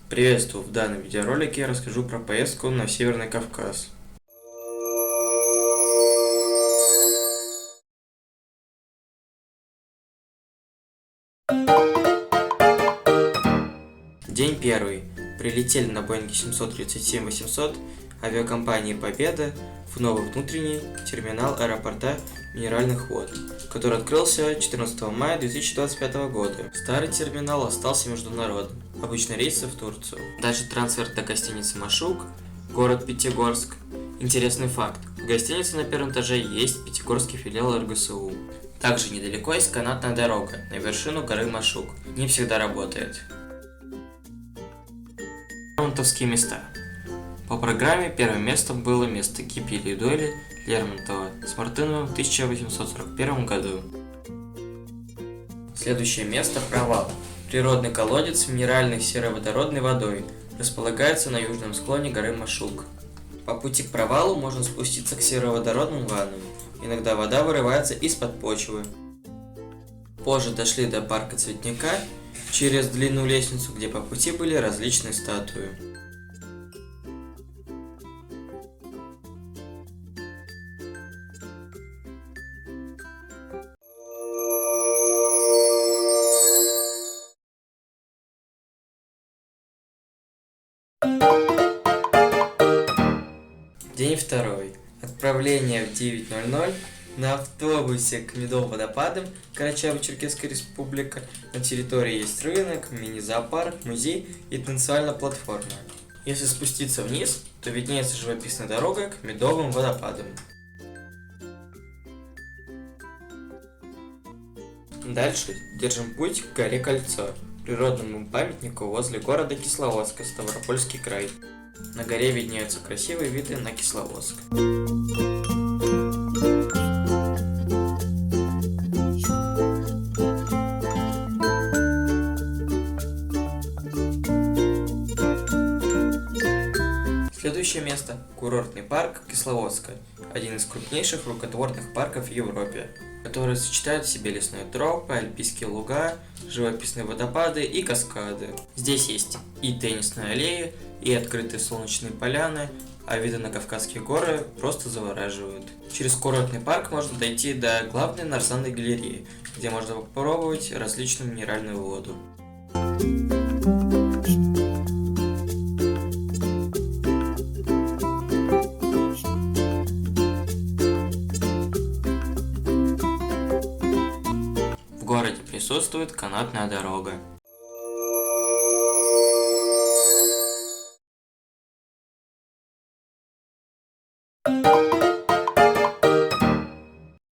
Приветствую! В данном видеоролике я расскажу про поездку на Северный Кавказ. День первый. Прилетели на Боинге 737-800 авиакомпании «Победа» в новый внутренний терминал аэропорта Минеральных вод, который открылся 14 мая 2025 года. Старый терминал остался международным, обычно рейсы в Турцию. Дальше трансфер до гостиницы «Машук», город Пятигорск. Интересный факт. В гостинице на первом этаже есть пятигорский филиал РГСУ. Также недалеко есть канатная дорога на вершину горы Машук. Не всегда работает. Лермонтовские места. По программе первым местом было место гибели и дуэли Лермонтова с Мартыновым в 1841 году. Следующее место – провал. Природный колодец с минеральной сероводородной водой располагается на южном склоне горы Машук. По пути к провалу можно спуститься к сероводородным ваннам. Иногда вода вырывается из-под почвы. Позже дошли до парка Цветника через длинную лестницу, где по пути были различные статуи. День второй. Отправление в 9:00 на автобусе к Медовым водопадам, Карачаево-Черкесская республика. На территории есть рынок, мини-зоопарк, музей и танцевальная платформа. Если спуститься вниз, то виднеется живописная дорога к Медовым водопадам. Дальше держим путь к горе Кольцо, природному памятнику возле города Кисловодска, Ставропольский край. На горе виднеются красивые виды на Кисловодск. Следующее место – курортный парк Кисловодска, один из крупнейших рукотворных парков в Европе, который сочетает в себе лесные тропы, альпийские луга, живописные водопады и каскады. Здесь есть и теннисные аллеи, и открытые солнечные поляны, а виды на Кавказские горы просто завораживают. Через курортный парк можно дойти до главной нарзанной галереи, где можно попробовать различную минеральную воду. В городе присутствует канатная дорога.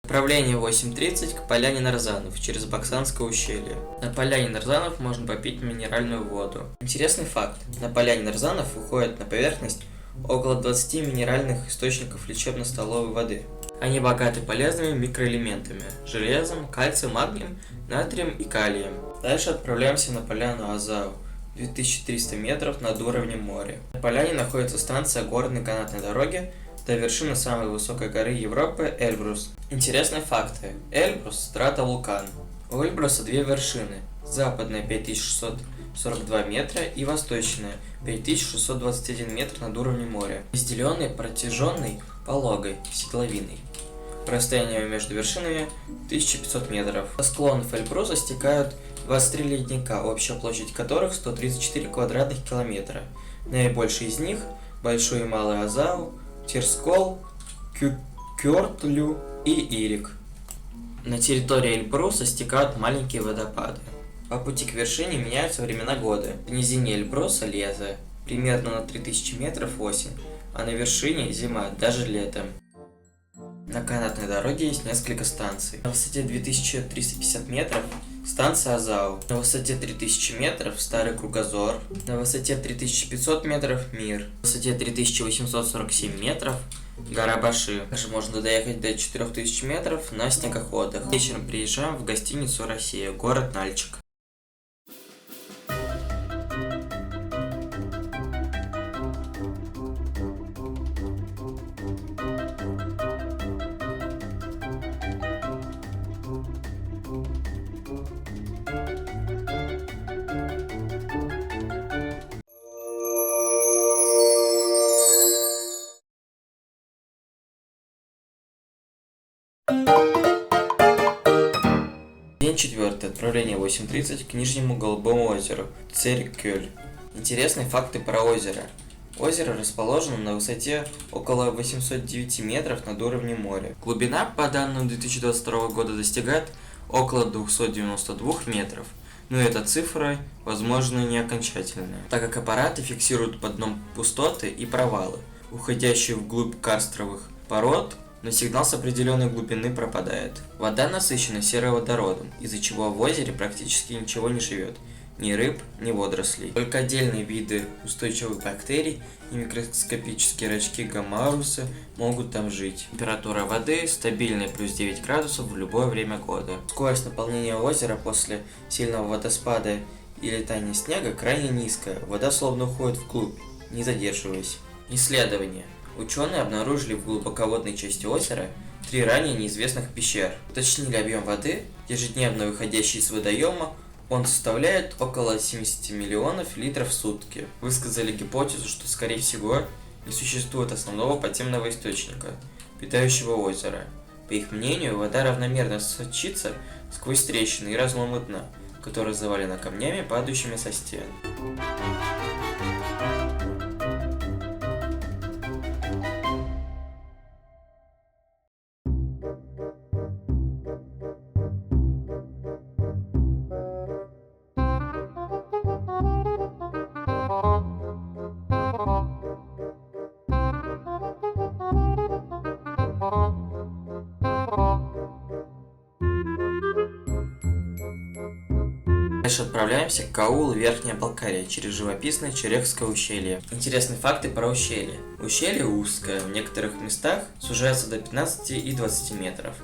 Направление 8:30 к поляне Нарзанов через Баксанское ущелье. На поляне Нарзанов можно попить минеральную воду. Интересный факт. На поляне Нарзанов выходит на поверхность около 20 минеральных источников лечебно-столовой воды. Они богаты полезными микроэлементами – железом, кальцием, магнием, натрием и калием. Дальше отправляемся на поляну Азау, 2300 метров над уровнем моря. На поляне находится станция горной канатной дороги до вершины самой высокой горы Европы – Эльбрус. Интересные факты. Эльбрус – стратовулкан. У Эльбруса две вершины. Западная 5642 метра и восточная 5621 метр над уровнем моря, разделенные протяженной пологой седловиной. Расстояние между вершинами 1500 метров. Со склонов Эльбруса стекают 23 ледника, общая площадь которых 134 квадратных километра. Наибольшие из них – Большой и Малый Азау, Терскол, Кюртлю и Ирик. На территории Эльбруса стекают маленькие водопады. По пути к вершине меняются времена года. В низине Эльбруса лето, примерно на 3000 метров осень, а на вершине зима, даже летом. На канатной дороге есть несколько станций. На высоте 2350 метров станция Азау, на высоте 3000 метров Старый Кругозор, на высоте 3500 метров Мир, на высоте 3847 метров гора Баши. Также можно доехать до 4000 метров на снегоходах. Вечером приезжаем в гостиницу «Россия», город Нальчик. День 4. Отправление 8:30 к Нижнему Голубому озеру. Церкёль. Интересные факты про озеро. Озеро расположено на высоте около 809 метров над уровнем моря. Глубина, по данным 2022 года, достигает около 292 метров. Но эта цифра, возможно, не окончательная, так как аппараты фиксируют под дном пустоты и провалы, уходящие вглубь карстовых пород, но сигнал с определенной глубины пропадает. Вода насыщена сероводородом, из-за чего в озере практически ничего не живет. Ни рыб, ни водорослей. Только отдельные виды устойчивых бактерий и микроскопические рачки гомаруса могут там жить. Температура воды стабильная плюс 9 градусов в любое время года. Скорость наполнения озера после сильного водоспада или таяния снега крайне низкая. Вода словно уходит вглубь, не задерживаясь. Исследования. Ученые обнаружили в глубоководной части озера 3 ранее неизвестных пещер. Уточнили объем воды, ежедневно выходящий из водоема. Он составляет около 70 миллионов литров в сутки. Высказали гипотезу, что, скорее всего, не существует основного подземного источника, питающего озеро. По их мнению, вода равномерно сочится сквозь трещины и разломы дна, которые завалены камнями, падающими со стен. Дальше отправляемся к аулу Верхняя Балкария через живописное Черехское ущелье. Интересные факты про ущелье. Ущелье узкое, в некоторых местах сужается до 15 и 20 метров.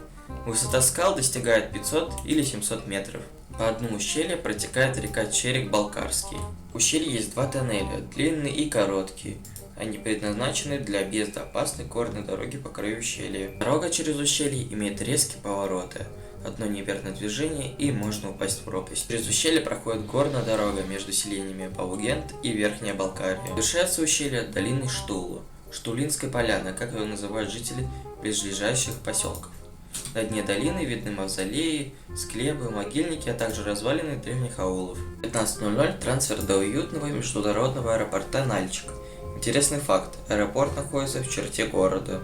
Высота скал достигает 500 или 700 метров. По дну ущелья протекает река Черек-Балкарский. В ущелье есть 2 тоннеля, длинный и короткий. Они предназначены для объезда опасной горной дороги по краю ущелья. Дорога через ущелье имеет резкие повороты. Одно неверное движение и можно упасть в пропасть. Через ущелье проходит горная дорога между селениями Балугент и Верхняя Балкария. Завершается ущелье долиной Штулу, Штулинской поляны, как ее называют жители близлежащих поселков. На дне долины видны мавзолеи, склепы, могильники, а также развалины древних аулов. В 15:00 трансфер до уютного международного аэропорта Нальчик. Интересный факт. Аэропорт находится в черте города.